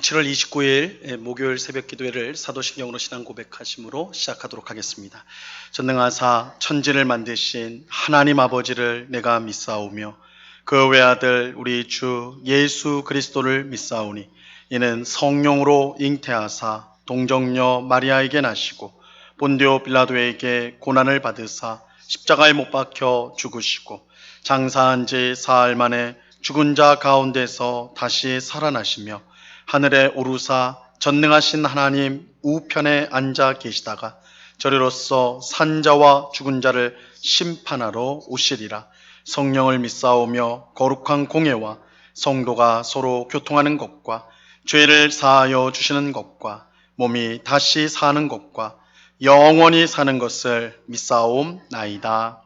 7월 29일 목요일 새벽 기도회를 사도신경으로 신앙 고백하심으로 시작하도록 하겠습니다. 전능하사 천지를 만드신 하나님 아버지를 내가 믿사오며 그 외아들 우리 주 예수 그리스도를 믿사오니 이는 성령으로 잉태하사 동정녀 마리아에게 나시고 본디오 빌라도에게 고난을 받으사 십자가에 못 박혀 죽으시고 장사한 지 사흘 만에 죽은 자 가운데서 다시 살아나시며 하늘에 오르사 전능하신 하나님 우편에 앉아 계시다가 저리로서 산자와 죽은 자를 심판하러 오시리라. 성령을 믿사오며 거룩한 공예와 성도가 서로 교통하는 것과 죄를 사하여 주시는 것과 몸이 다시 사는 것과 영원히 사는 것을 믿사옵나이다.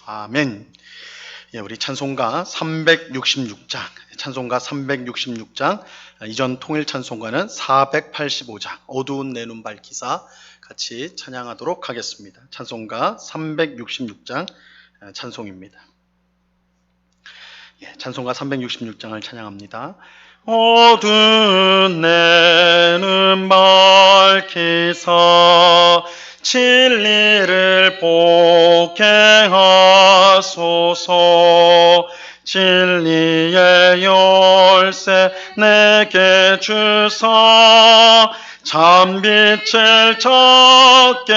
아멘. 우리 찬송가 366장, 이전 통일 찬송가는 485장, 어두운 내 눈 밝히사 같이 찬양하도록 하겠습니다. 찬송가 366장 찬송입니다. 찬송가 366장을 찬양합니다. 어두운 내 눈 밝히사 진리를 보게 하소서. 진리의 열쇠 내게 주사 참빛을 찾게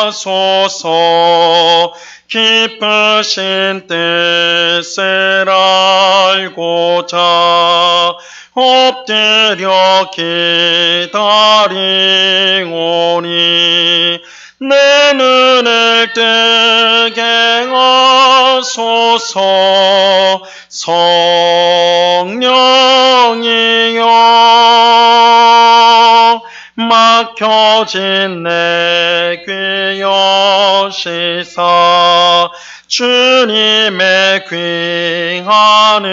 하소서. 기쁘신 뜻을 알고자 엎드려 기다리오니 내 눈을 뜨게 하소서. 성령이여 막혀진 내 귀 여시사 주님의 귀한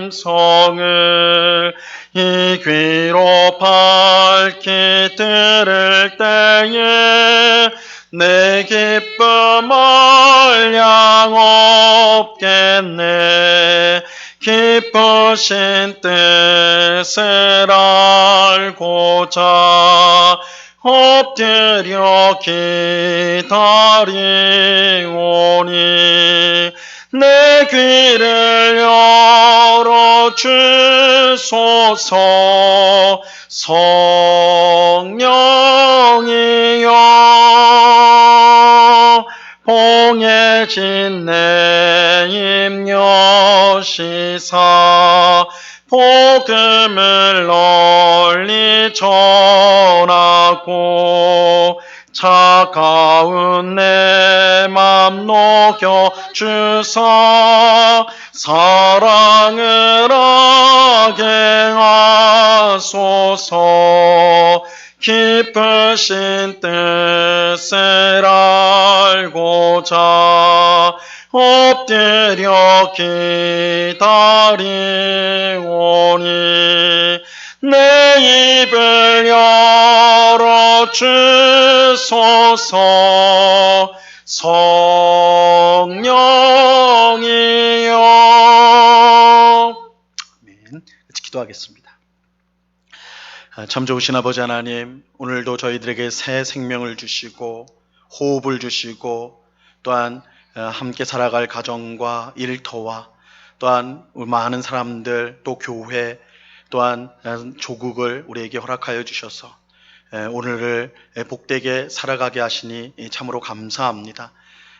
음성을 이 귀로 밝히 들을 때에 내 기쁨을 양 없겠네. 기쁘신 뜻을 알고자 엎드려 기다리오니 내 귀를 열어 주소서. 성령이여 봉해진 내 입 여시사 복음을 널리 전하고 차가운 내 맘 녹여 주사 사랑을 하게 하소서. 기쁘신 뜻을 알고자 엎드려 기다리오니 내 입을 열어 주소서. 성령이여. 아멘. 같이 기도하겠습니다. 참 좋으신 아버지 하나님, 오늘도 저희들에게 새 생명을 주시고 호흡을 주시고 또한 함께 살아갈 가정과 일터와 또한 많은 사람들 또 교회 또한 조국을 우리에게 허락하여 주셔서 오늘을 복되게 살아가게 하시니 참으로 감사합니다.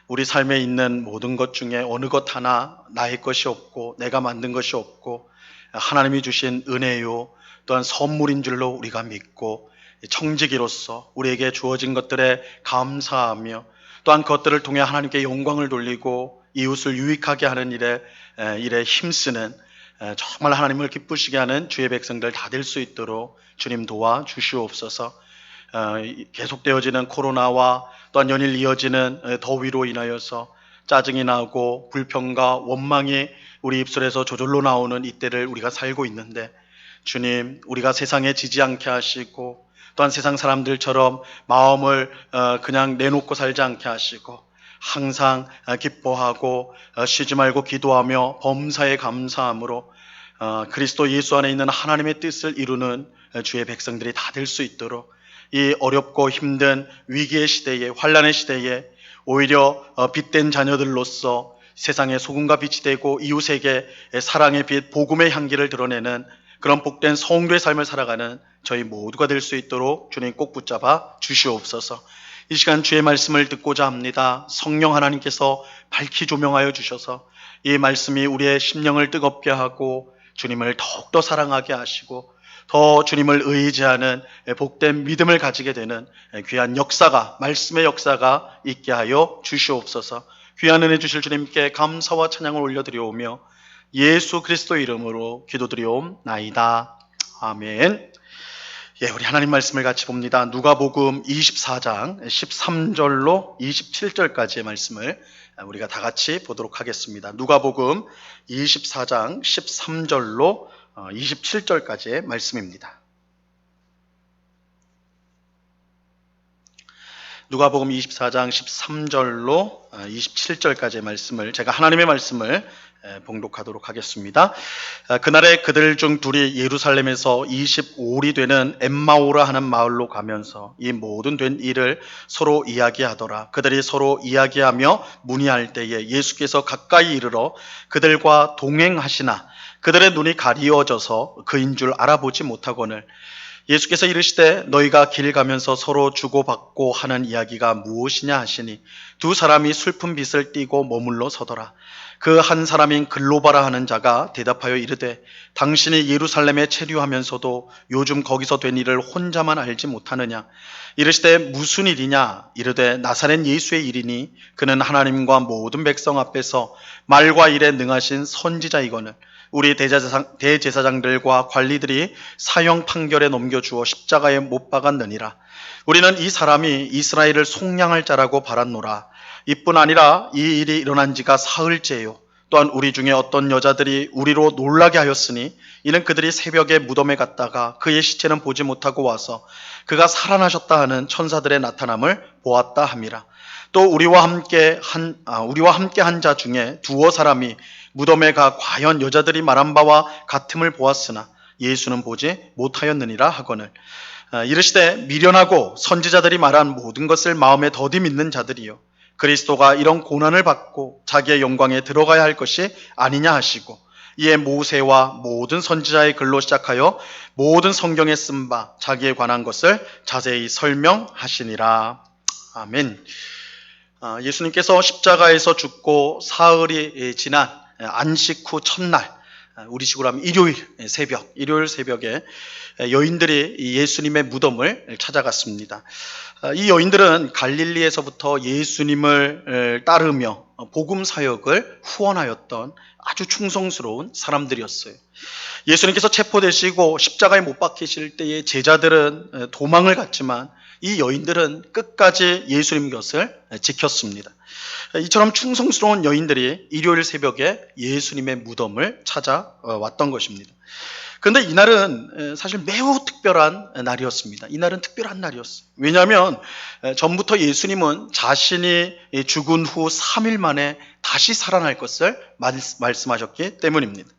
우리 삶에 있는 모든 것 중에 어느 것 하나 나의 것이 없고 내가 만든 것이 없고 하나님이 주신 은혜요 또한 선물인 줄로 우리가 믿고 청지기로서 우리에게 주어진 것들에 감사하며 또한 그것들을 통해 하나님께 영광을 돌리고 이웃을 유익하게 하는 일에 힘쓰는 정말 하나님을 기쁘시게 하는 주의 백성들 다 될 수 있도록 주님 도와주시옵소서. 계속되어지는 코로나와 또한 연일 이어지는 더위로 인하여서 짜증이 나고 불평과 원망이 우리 입술에서 저절로 나오는 이때를 우리가 살고 있는데 주님, 우리가 세상에 지지 않게 하시고 또한 세상 사람들처럼 마음을 그냥 내놓고 살지 않게 하시고 항상 기뻐하고 쉬지 말고 기도하며 범사에 감사함으로 그리스도 예수 안에 있는 하나님의 뜻을 이루는 주의 백성들이 다 될 수 있도록 이 어렵고 힘든 위기의 시대에, 환난의 시대에 오히려 빛된 자녀들로서 세상의 소금과 빛이 되고 이웃에게 사랑의 빛, 복음의 향기를 드러내는 그런 복된 성도의 삶을 살아가는 저희 모두가 될 수 있도록 주님 꼭 붙잡아 주시옵소서. 이 시간 주의 말씀을 듣고자 합니다. 성령 하나님께서 밝히 조명하여 주셔서 이 말씀이 우리의 심령을 뜨겁게 하고 주님을 더욱더 사랑하게 하시고 더 주님을 의지하는 복된 믿음을 가지게 되는 귀한 역사가, 말씀의 역사가 있게 하여 주시옵소서. 귀한 은혜 주실 주님께 감사와 찬양을 올려드리오며 예수 그리스도 이름으로 기도드리옵나이다. 아멘. 예, 우리 하나님 말씀을 같이 봅니다. 누가복음 24장 13절로 27절까지의 말씀을 우리가 다 같이 보도록 하겠습니다. 누가복음 24장 13절로 27절까지의 말씀입니다. 누가복음 24장 13절로 27절까지의 말씀을 제가 하나님의 말씀을 봉독하도록 하겠습니다. 그날에 그들 중 둘이 예루살렘에서 25리 되는 엠마오라 하는 마을로 가면서 이 모든 된 일을 서로 이야기하더라. 그들이 서로 이야기하며 문의할 때에 예수께서 가까이 이르러 그들과 동행하시나 그들의 눈이 가리워져서 그인 줄 알아보지 못하거늘 예수께서 이르시되 너희가 길 가면서 서로 주고받고 하는 이야기가 무엇이냐 하시니 두 사람이 슬픈 빛을 띠고 머물러 서더라. 그 한 사람인 글로바라 하는 자가 대답하여 이르되 당신이 예루살렘에 체류하면서도 요즘 거기서 된 일을 혼자만 알지 못하느냐. 이르시되 무슨 일이냐. 이르되 나사렛 예수의 일이니 그는 하나님과 모든 백성 앞에서 말과 일에 능하신 선지자이거늘 우리 대제사장들과 관리들이 사형 판결에 넘겨주어 십자가에 못 박았느니라. 우리는 이 사람이 이스라엘을 속량할 자라고 바랐노라. 이뿐 아니라 이 일이 일어난 지가 사흘째요. 또한 우리 중에 어떤 여자들이 우리로 놀라게 하였으니 이는 그들이 새벽에 무덤에 갔다가 그의 시체는 보지 못하고 와서 그가 살아나셨다 하는 천사들의 나타남을 보았다 함이라. 또 우리와 함께 한 자 중에 두어 사람이 무덤에 가 과연 여자들이 말한 바와 같음을 보았으나 예수는 보지 못하였느니라 하거늘 이르시되 미련하고 선지자들이 말한 모든 것을 마음에 더디 믿는 자들이요 그리스도가 이런 고난을 받고 자기의 영광에 들어가야 할 것이 아니냐 하시고 이에 모세와 모든 선지자의 글로 시작하여 모든 성경에 쓴 바 자기에 관한 것을 자세히 설명하시니라. 아멘. 예수님께서 십자가에서 죽고 사흘이 지난 안식 후 첫날, 우리 식으로 하면 일요일 새벽에 여인들이 예수님의 무덤을 찾아갔습니다. 이 여인들은 갈릴리에서부터 예수님을 따르며 복음 사역을 후원하였던 아주 충성스러운 사람들이었어요. 예수님께서 체포되시고 십자가에 못 박히실 때에 제자들은 도망을 갔지만 이 여인들은 끝까지 예수님 곁을 지켰습니다. 이처럼 충성스러운 여인들이 일요일 새벽에 예수님의 무덤을 찾아왔던 것입니다. 그런데 이날은 사실 매우 특별한 날이었습니다. 이날은 특별한 날이었어요. 왜냐하면 전부터 예수님은 자신이 죽은 후 3일 만에 다시 살아날 것을 말씀하셨기 때문입니다.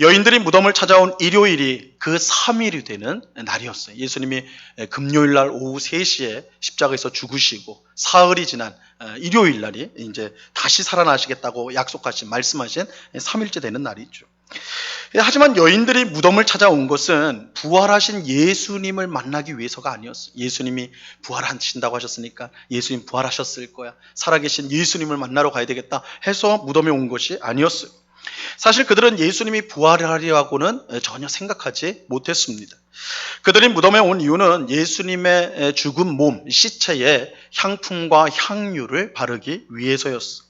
여인들이 무덤을 찾아온 일요일이 그 3일이 되는 날이었어요. 예수님이 금요일 날 오후 3시에 십자가에서 죽으시고 사흘이 지난 일요일 날이 이제 다시 살아나시겠다고 말씀하신 3일째 되는 날이죠. 하지만 여인들이 무덤을 찾아온 것은 부활하신 예수님을 만나기 위해서가 아니었어요. 예수님이 부활하신다고 하셨으니까 예수님 부활하셨을 거야. 살아계신 예수님을 만나러 가야 되겠다 해서 무덤에 온 것이 아니었어요. 사실 그들은 예수님이 부활하리라고는 전혀 생각하지 못했습니다. 그들이 무덤에 온 이유는 예수님의 죽은 몸, 시체에 향품과 향유를 바르기 위해서였어요.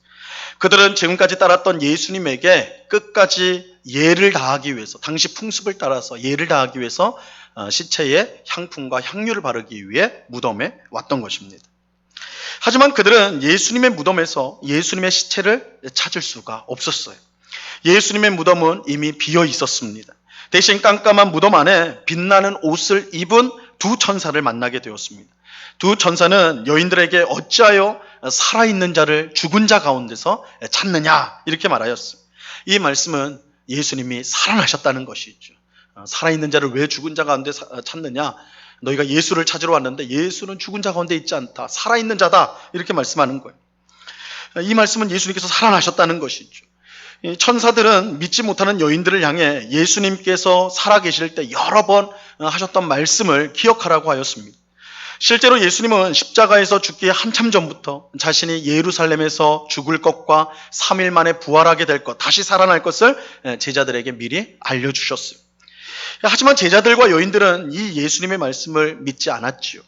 그들은 지금까지 따랐던 예수님에게 끝까지 예를 다하기 위해서, 당시 풍습을 따라서 예를 다하기 위해서 시체에 향품과 향유를 바르기 위해 무덤에 왔던 것입니다. 하지만 그들은 예수님의 무덤에서 예수님의 시체를 찾을 수가 없었어요. 예수님의 무덤은 이미 비어 있었습니다. 대신 깜깜한 무덤 안에 빛나는 옷을 입은 두 천사를 만나게 되었습니다. 두 천사는 여인들에게 어찌하여 살아있는 자를 죽은 자 가운데서 찾느냐 이렇게 말하였어요. 이 말씀은 예수님이 살아나셨다는 것이죠. 살아있는 자를 왜 죽은 자 가운데 찾느냐? 너희가 예수를 찾으러 왔는데 예수는 죽은 자 가운데 있지 않다. 살아있는 자다. 이렇게 말씀하는 거예요. 이 말씀은 예수님께서 살아나셨다는 것이죠. 천사들은 믿지 못하는 여인들을 향해 예수님께서 살아계실 때 여러 번 하셨던 말씀을 기억하라고 하였습니다. 실제로 예수님은 십자가에서 죽기 한참 전부터 자신이 예루살렘에서 죽을 것과 3일 만에 부활하게 될 것, 다시 살아날 것을 제자들에게 미리 알려주셨어요. 하지만 제자들과 여인들은 이 예수님의 말씀을 믿지 않았지요.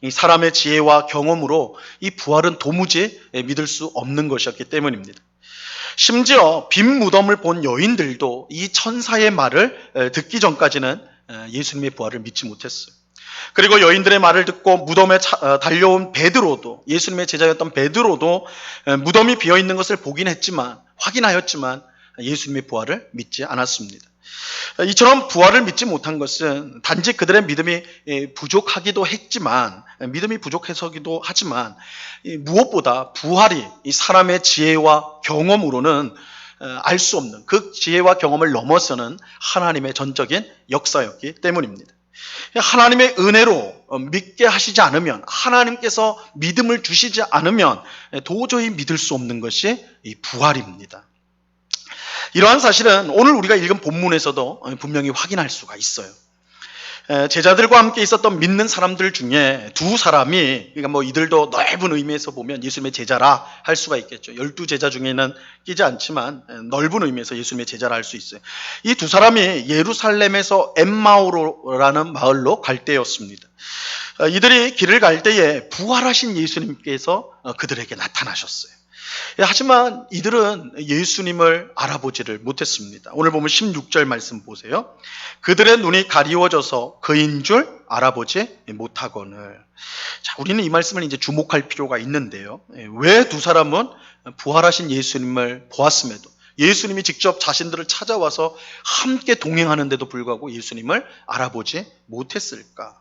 이 사람의 지혜와 경험으로 이 부활은 도무지 믿을 수 없는 것이었기 때문입니다. 심지어 빈 무덤을 본 여인들도 이 천사의 말을 듣기 전까지는 예수님의 부활을 믿지 못했어요. 그리고 여인들의 말을 듣고 무덤에 달려온 베드로도, 예수님의 제자였던 베드로도 무덤이 비어있는 것을 보긴 했지만, 확인하였지만 예수님의 부활을 믿지 않았습니다. 이처럼 부활을 믿지 못한 것은 단지 그들의 믿음이 부족하기도 했지만, 믿음이 부족해서기도 하지만, 무엇보다 부활이 이 사람의 지혜와 경험으로는 알 수 없는, 그 지혜와 경험을 넘어서는 하나님의 전적인 역사였기 때문입니다. 하나님의 은혜로 믿게 하시지 않으면, 하나님께서 믿음을 주시지 않으면 도저히 믿을 수 없는 것이 이 부활입니다. 이러한 사실은 오늘 우리가 읽은 본문에서도 분명히 확인할 수가 있어요. 제자들과 함께 있었던 믿는 사람들 중에 두 사람이, 그러니까 이들도 넓은 의미에서 보면 예수님의 제자라 할 수가 있겠죠. 12제자 중에는 끼지 않지만 넓은 의미에서 예수님의 제자라 할 수 있어요. 이 두 사람이 예루살렘에서 엠마오라는 마을로 갈 때였습니다. 이들이 길을 갈 때에 부활하신 예수님께서 그들에게 나타나셨어요. 하지만 이들은 예수님을 알아보지를 못했습니다. 오늘 보면 16절 말씀 보세요. 그들의 눈이 가리워져서 그인 줄 알아보지 못하거늘. 자, 우리는 이 말씀을 이제 주목할 필요가 있는데요. 왜 두 사람은 부활하신 예수님을 보았음에도, 예수님이 직접 자신들을 찾아와서 함께 동행하는데도 불구하고 예수님을 알아보지 못했을까?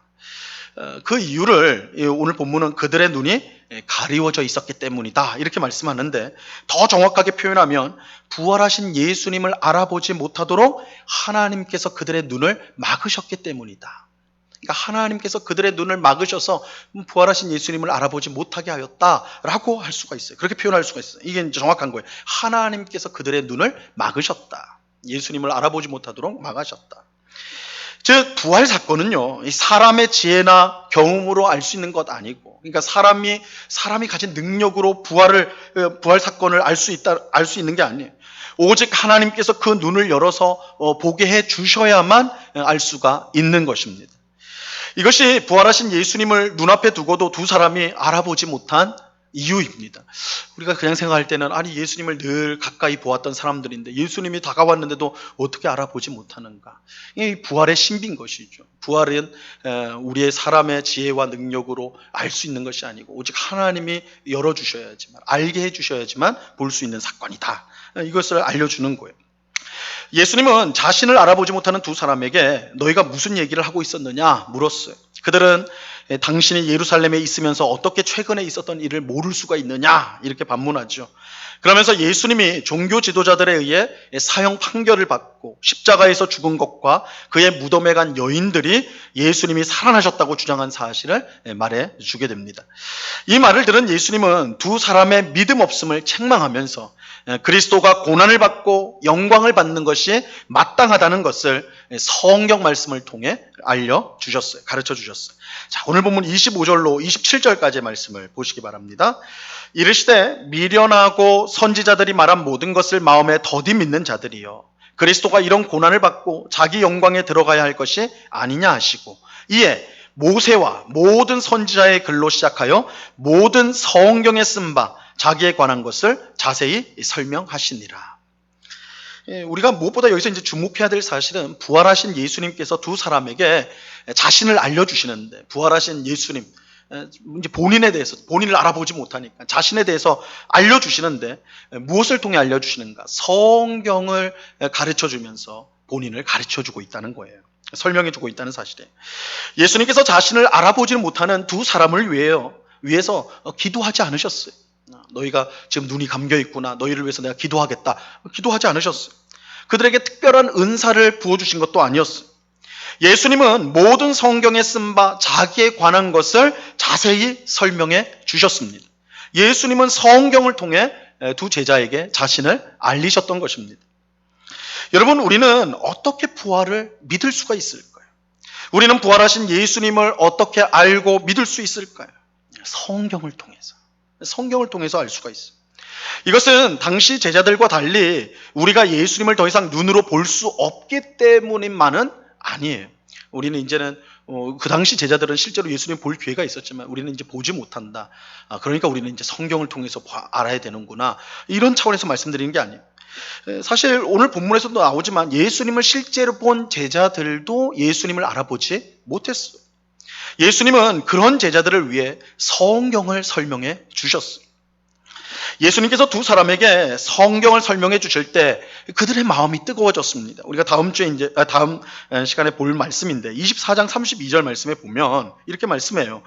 그 이유를 오늘 본문은 그들의 눈이 가리워져 있었기 때문이다, 이렇게 말씀하는데, 더 정확하게 표현하면 부활하신 예수님을 알아보지 못하도록 하나님께서 그들의 눈을 막으셨기 때문이다. 그러니까 하나님께서 그들의 눈을 막으셔서 부활하신 예수님을 알아보지 못하게 하였다라고 할 수가 있어요. 그렇게 표현할 수가 있어요. 이게 이제 정확한 거예요. 하나님께서 그들의 눈을 막으셨다. 예수님을 알아보지 못하도록 막으셨다. 즉 부활 사건은요, 사람의 지혜나 경험으로 알 수 있는 것 아니고, 그러니까 사람이 가진 능력으로 부활 사건을 알 수 있는 게 아니에요. 오직 하나님께서 그 눈을 열어서 보게 해 주셔야만 알 수가 있는 것입니다. 이것이 부활하신 예수님을 눈앞에 두고도 두 사람이 알아보지 못한 이유입니다. 우리가 그냥 생각할 때는, 아니 예수님을 늘 가까이 보았던 사람들인데 예수님이 다가왔는데도 어떻게 알아보지 못하는가? 이 부활의 신비인 것이죠. 부활은 우리의 사람의 지혜와 능력으로 알 수 있는 것이 아니고 오직 하나님이 열어주셔야지만, 알게 해주셔야지만 볼 수 있는 사건이다. 이것을 알려주는 거예요. 예수님은 자신을 알아보지 못하는 두 사람에게 너희가 무슨 얘기를 하고 있었느냐 물었어요. 그들은 당신이 예루살렘에 있으면서 어떻게 최근에 있었던 일을 모를 수가 있느냐 이렇게 반문하죠. 그러면서 예수님이 종교 지도자들에 의해 사형 판결을 받고 십자가에서 죽은 것과 그의 무덤에 간 여인들이 예수님이 살아나셨다고 주장한 사실을 말해주게 됩니다. 이 말을 들은 예수님은 두 사람의 믿음 없음을 책망하면서 그리스도가 고난을 받고 영광을 받는 것이 마땅하다는 것을 성경 말씀을 통해 알려주셨어요. 가르쳐주셨어요. 자, 오늘 본문 25절로 27절까지의 말씀을 보시기 바랍니다. 이르시되 미련하고 선지자들이 말한 모든 것을 마음에 더디 믿는 자들이여, 그리스도가 이런 고난을 받고 자기 영광에 들어가야 할 것이 아니냐 하시고, 이에 모세와 모든 선지자의 글로 시작하여 모든 성경에 쓴 바 자기에 관한 것을 자세히 설명하시니라. 우리가 무엇보다 여기서 이제 주목해야 될 사실은 부활하신 예수님께서 두 사람에게 자신을 알려주시는데, 부활하신 예수님, 이제 본인에 대해서, 본인을 알아보지 못하니까 자신에 대해서 알려주시는데 무엇을 통해 알려주시는가? 성경을 가르쳐주면서 본인을 가르쳐주고 있다는 거예요. 설명해주고 있다는 사실이에요. 예수님께서 자신을 알아보지 못하는 두 사람을 위해서 기도하지 않으셨어요. 너희가 지금 눈이 감겨 있구나, 너희를 위해서 내가 기도하겠다, 기도하지 않으셨어요. 그들에게 특별한 은사를 부어주신 것도 아니었어요. 예수님은 모든 성경에 쓴 바 자기에 관한 것을 자세히 설명해 주셨습니다. 예수님은 성경을 통해 두 제자에게 자신을 알리셨던 것입니다. 여러분, 우리는 어떻게 부활을 믿을 수가 있을까요? 우리는 부활하신 예수님을 어떻게 알고 믿을 수 있을까요? 성경을 통해서 알 수가 있어요. 이것은 당시 제자들과 달리 우리가 예수님을 더 이상 눈으로 볼 수 없기 때문인만은 아니에요. 우리는 이제는 그 당시 제자들은 실제로 예수님 볼 기회가 있었지만 우리는 이제 보지 못한다. 그러니까 우리는 이제 성경을 통해서 알아야 되는구나. 이런 차원에서 말씀드리는 게 아니에요. 사실 오늘 본문에서도 나오지만 예수님을 실제로 본 제자들도 예수님을 알아보지 못했어요. 예수님은 그런 제자들을 위해 성경을 설명해 주셨어요. 예수님께서 두 사람에게 성경을 설명해 주실 때 그들의 마음이 뜨거워졌습니다. 우리가 다음 시간에 볼 말씀인데 24장 32절 말씀에 보면 이렇게 말씀해요.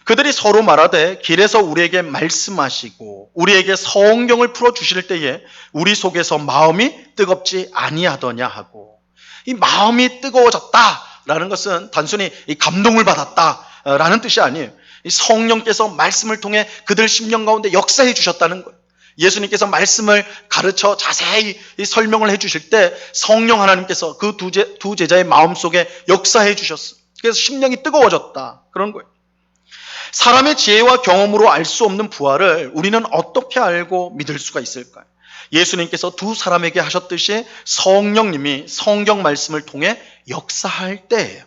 그들이 서로 말하되 길에서 우리에게 말씀하시고 우리에게 성경을 풀어 주실 때에 우리 속에서 마음이 뜨겁지 아니하더냐 하고, 이 마음이 뜨거워졌다라는 것은 단순히 감동을 받았다라는 뜻이 아니에요. 성령께서 말씀을 통해 그들 심령 가운데 역사해 주셨다는 거예요. 예수님께서 말씀을 가르쳐 자세히 설명을 해 주실 때 성령 하나님께서 그 두 제자의 마음속에 역사해 주셨어요. 그래서 심령이 뜨거워졌다, 그런 거예요. 사람의 지혜와 경험으로 알 수 없는 부활을 우리는 어떻게 알고 믿을 수가 있을까요? 예수님께서 두 사람에게 하셨듯이 성령님이 성경 말씀을 통해 역사할 때예요.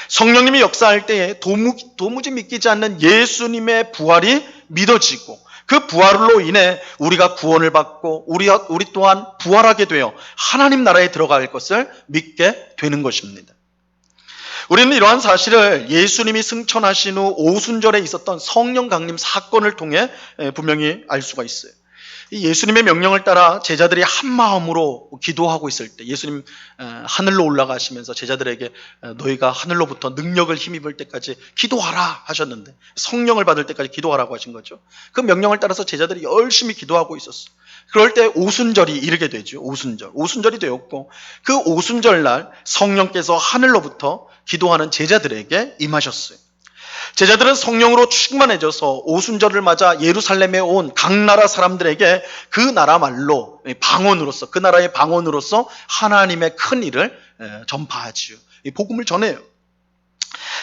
성령님이 역사할 때에 도무지 믿기지 않는 예수님의 부활이 믿어지고 그 부활로 인해 우리가 구원을 받고 우리 또한 부활하게 되어 하나님 나라에 들어갈 것을 믿게 되는 것입니다. 우리는 이러한 사실을 예수님이 승천하신 후 오순절에 있었던 성령 강림 사건을 통해 분명히 알 수가 있어요. 예수님의 명령을 따라 제자들이 한 마음으로 기도하고 있을 때 예수님 하늘로 올라가시면서 제자들에게 너희가 하늘로부터 능력을 힘입을 때까지 기도하라 하셨는데, 성령을 받을 때까지 기도하라고 하신 거죠. 그 명령을 따라서 제자들이 열심히 기도하고 있었어요. 그럴 때 오순절이 이르게 되죠. 오순절이 되었고 그 오순절 날 성령께서 하늘로부터 기도하는 제자들에게 임하셨어요. 제자들은 성령으로 충만해져서 오순절을 맞아 예루살렘에 온 각 나라 사람들에게 그 나라 말로 방언으로서, 그 나라의 방언으로서 하나님의 큰 일을 전파하지요. 이 복음을 전해요.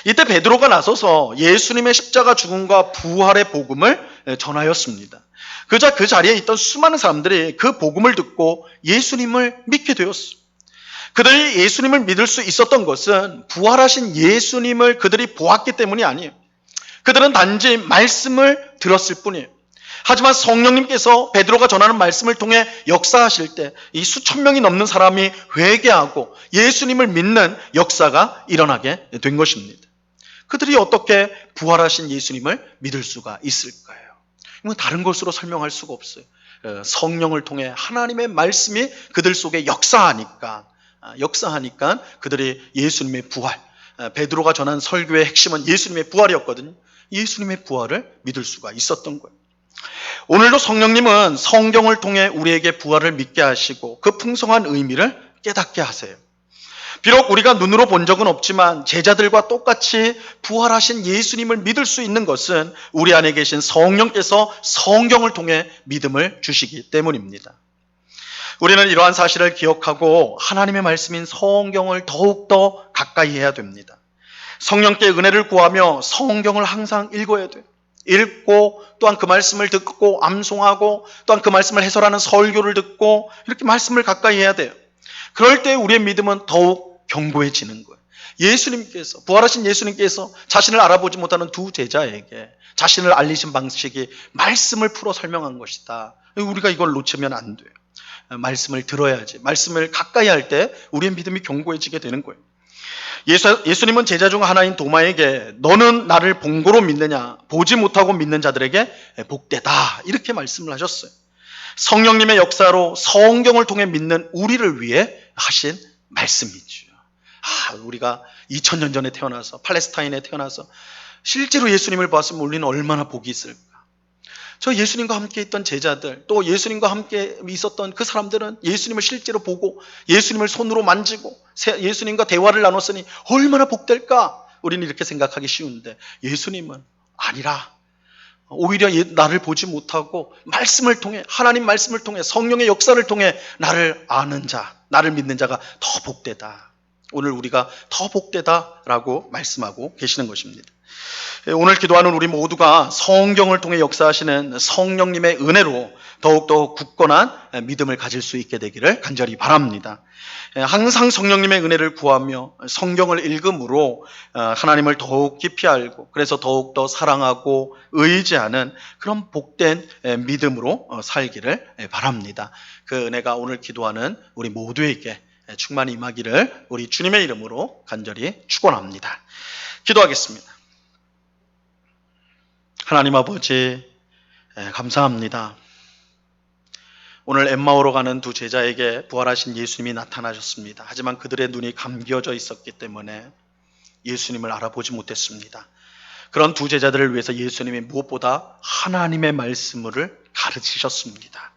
이때 베드로가 나서서 예수님의 십자가 죽음과 부활의 복음을 전하였습니다. 그자 그 자리에 있던 수많은 사람들이 그 복음을 듣고 예수님을 믿게 되었어요. 그들이 예수님을 믿을 수 있었던 것은 부활하신 예수님을 그들이 보았기 때문이 아니에요. 그들은 단지 말씀을 들었을 뿐이에요. 하지만 성령님께서 베드로가 전하는 말씀을 통해 역사하실 때 이 수천 명이 넘는 사람이 회개하고 예수님을 믿는 역사가 일어나게 된 것입니다. 그들이 어떻게 부활하신 예수님을 믿을 수가 있을까요? 이건 다른 것으로 설명할 수가 없어요. 성령을 통해 하나님의 말씀이 그들 속에 역사하니까 그들이 예수님의 부활, 베드로가 전한 설교의 핵심은 예수님의 부활이었거든요. 예수님의 부활을 믿을 수가 있었던 거예요. 오늘도 성령님은 성경을 통해 우리에게 부활을 믿게 하시고 그 풍성한 의미를 깨닫게 하세요. 비록 우리가 눈으로 본 적은 없지만 제자들과 똑같이 부활하신 예수님을 믿을 수 있는 것은 우리 안에 계신 성령께서 성경을 통해 믿음을 주시기 때문입니다. 우리는 이러한 사실을 기억하고 하나님의 말씀인 성경을 더욱더 가까이 해야 됩니다. 성령께 은혜를 구하며 성경을 항상 읽어야 돼요. 읽고 또한 그 말씀을 듣고 암송하고 또한 그 말씀을 해설하는 설교를 듣고 이렇게 말씀을 가까이 해야 돼요. 그럴 때 우리의 믿음은 더욱 견고해지는 거예요. 부활하신 예수님께서 자신을 알아보지 못하는 두 제자에게 자신을 알리신 방식이 말씀을 풀어 설명한 것이다. 우리가 이걸 놓치면 안 돼요. 말씀을 들어야지. 말씀을 가까이 할 때 우리의 믿음이 견고해지게 되는 거예요. 예수님은 제자 중 하나인 도마에게 너는 나를 본고로 믿느냐, 보지 못하고 믿는 자들에게 복되다, 이렇게 말씀을 하셨어요. 성령님의 역사로 성경을 통해 믿는 우리를 위해 하신 말씀이죠. 우리가 2000년 전에 태어나서 팔레스타인에 태어나서 실제로 예수님을 봤으면 우리는 얼마나 복이 있을까. 저 예수님과 함께 있던 제자들, 또 예수님과 함께 있었던 그 사람들은 예수님을 실제로 보고 예수님을 손으로 만지고 예수님과 대화를 나눴으니 얼마나 복될까? 우리는 이렇게 생각하기 쉬운데 예수님은 아니라 오히려 나를 보지 못하고 말씀을 통해, 하나님 말씀을 통해, 성령의 역사를 통해 나를 아는 자, 나를 믿는 자가 더 복되다. 오늘 우리가 더 복되다라고 말씀하고 계시는 것입니다. 오늘 기도하는 우리 모두가 성경을 통해 역사하시는 성령님의 은혜로 더욱더 굳건한 믿음을 가질 수 있게 되기를 간절히 바랍니다. 항상 성령님의 은혜를 구하며 성경을 읽음으로 하나님을 더욱 깊이 알고 그래서 더욱더 사랑하고 의지하는 그런 복된 믿음으로 살기를 바랍니다. 그 은혜가 오늘 기도하는 우리 모두에게 충만히 임하기를 우리 주님의 이름으로 간절히 축원합니다. 기도하겠습니다. 하나님 아버지, 감사합니다. 오늘 엠마오로 가는 두 제자에게 부활하신 예수님이 나타나셨습니다. 하지만 그들의 눈이 감겨져 있었기 때문에 예수님을 알아보지 못했습니다. 그런 두 제자들을 위해서 예수님이 무엇보다 하나님의 말씀을 가르치셨습니다.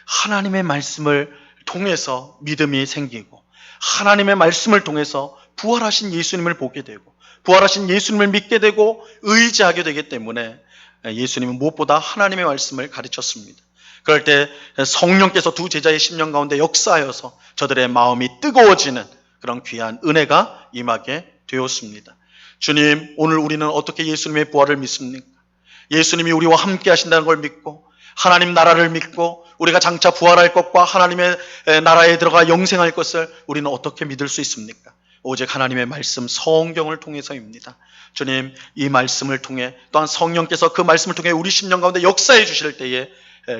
하나님의 말씀을 통해서 믿음이 생기고 하나님의 말씀을 통해서 부활하신 예수님을 보게 되고 부활하신 예수님을 믿게 되고 의지하게 되기 때문에 예수님은 무엇보다 하나님의 말씀을 가르쳤습니다. 그럴 때 성령께서 두 제자의 심령 가운데 역사하여서 저들의 마음이 뜨거워지는 그런 귀한 은혜가 임하게 되었습니다. 주님, 오늘 우리는 어떻게 예수님의 부활을 믿습니까? 예수님이 우리와 함께 하신다는 걸 믿고 하나님 나라를 믿고 우리가 장차 부활할 것과 하나님의 나라에 들어가 영생할 것을 우리는 어떻게 믿을 수 있습니까? 오직 하나님의 말씀 성경을 통해서입니다. 주님, 이 말씀을 통해 또한 성령께서 그 말씀을 통해 우리 심령 가운데 역사해 주실 때에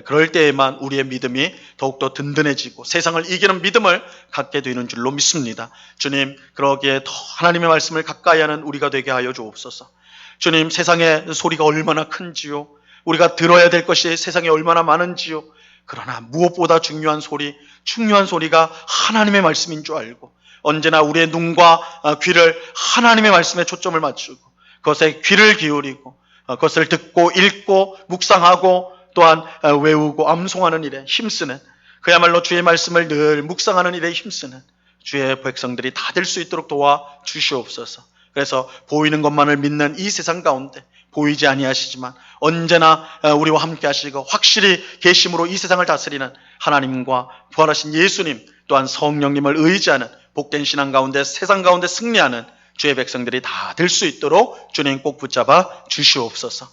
그럴 때에만 우리의 믿음이 더욱더 든든해지고 세상을 이기는 믿음을 갖게 되는 줄로 믿습니다. 주님, 그러기에 더 하나님의 말씀을 가까이 하는 우리가 되게 하여 주옵소서. 주님, 세상의 소리가 얼마나 큰지요, 우리가 들어야 될 것이 세상에 얼마나 많은지요, 그러나 무엇보다 중요한 소리가 하나님의 말씀인 줄 알고 언제나 우리의 눈과 귀를 하나님의 말씀에 초점을 맞추고 그것에 귀를 기울이고 그것을 듣고 읽고 묵상하고 또한 외우고 암송하는 일에 힘쓰는, 그야말로 주의 말씀을 늘 묵상하는 일에 힘쓰는 주의 백성들이 다 될 수 있도록 도와 주시옵소서. 그래서 보이는 것만을 믿는 이 세상 가운데 보이지 아니하시지만 언제나 우리와 함께 하시고 확실히 계심으로 이 세상을 다스리는 하나님과 부활하신 예수님 또한 성령님을 의지하는 복된 신앙 가운데 세상 가운데 승리하는 주의 백성들이 다 될 수 있도록 주님 꼭 붙잡아 주시옵소서.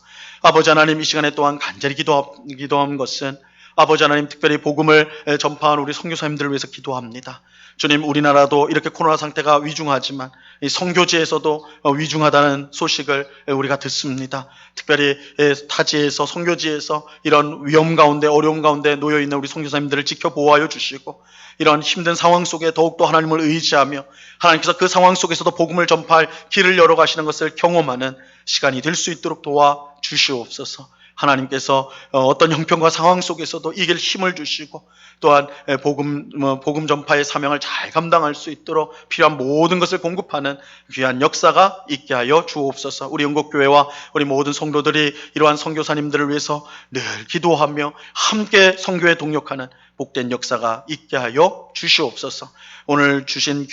아버지 하나님, 이 시간에 또한 간절히 기도한 것은 아버지 하나님, 특별히 복음을 전파한 우리 선교사님들을 위해서 기도합니다. 주님, 우리나라도 이렇게 코로나 상태가 위중하지만 이 선교지에서도 위중하다는 소식을 우리가 듣습니다. 특별히 타지에서, 선교지에서 이런 위험 가운데 어려움 가운데 놓여있는 우리 선교사님들을 지켜보호하여 주시고 이런 힘든 상황 속에 더욱더 하나님을 의지하며 하나님께서 그 상황 속에서도 복음을 전파할 길을 열어가시는 것을 경험하는 시간이 될 수 있도록 도와 주시옵소서. 하나님께서 어떤 형편과 상황 속에서도 이길 힘을 주시고 또한 복음 전파의 사명을 잘 감당할 수 있도록 필요한 모든 것을 공급하는 귀한 역사가 있게 하여 주옵소서. 우리 영국교회와 우리 모든 성도들이 이러한 선교사님들을 위해서 늘 기도하며 함께 선교에 동력하는 복된 역사가 있게 하여 주시옵소서. 오늘 주신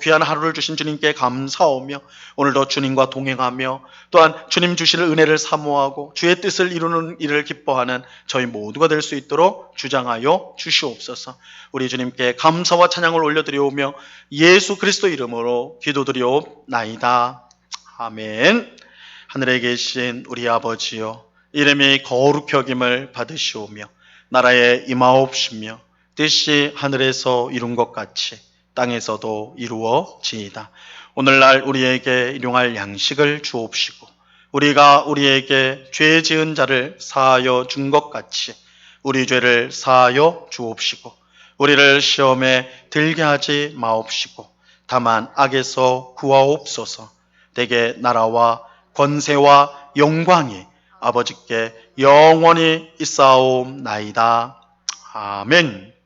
귀한 하루를 주신 주님께 감사하며 오늘도 주님과 동행하며 또한 주님 주실 은혜를 사모하고 주의 뜻을 이루는 일을 기뻐하는 저희 모두가 될 수 있도록 주장하여 주시옵소서. 우리 주님께 감사와 찬양을 올려드리오며 예수 그리스도 이름으로 기도드리옵나이다. 아멘. 하늘에 계신 우리 아버지여, 이름이 거룩히 여김을 받으시오며 나라에 임하옵시며 뜻이 하늘에서 이룬 것 같이 땅에서도 이루어지이다. 오늘날 우리에게 일용할 양식을 주옵시고 우리가 우리에게 죄 지은 자를 사하여 준 것 같이 우리 죄를 사하여 주옵시고 우리를 시험에 들게 하지 마옵시고 다만 악에서 구하옵소서. 대개 나라와 권세와 영광이 아버지께 영원히 있사옵나이다. 아멘.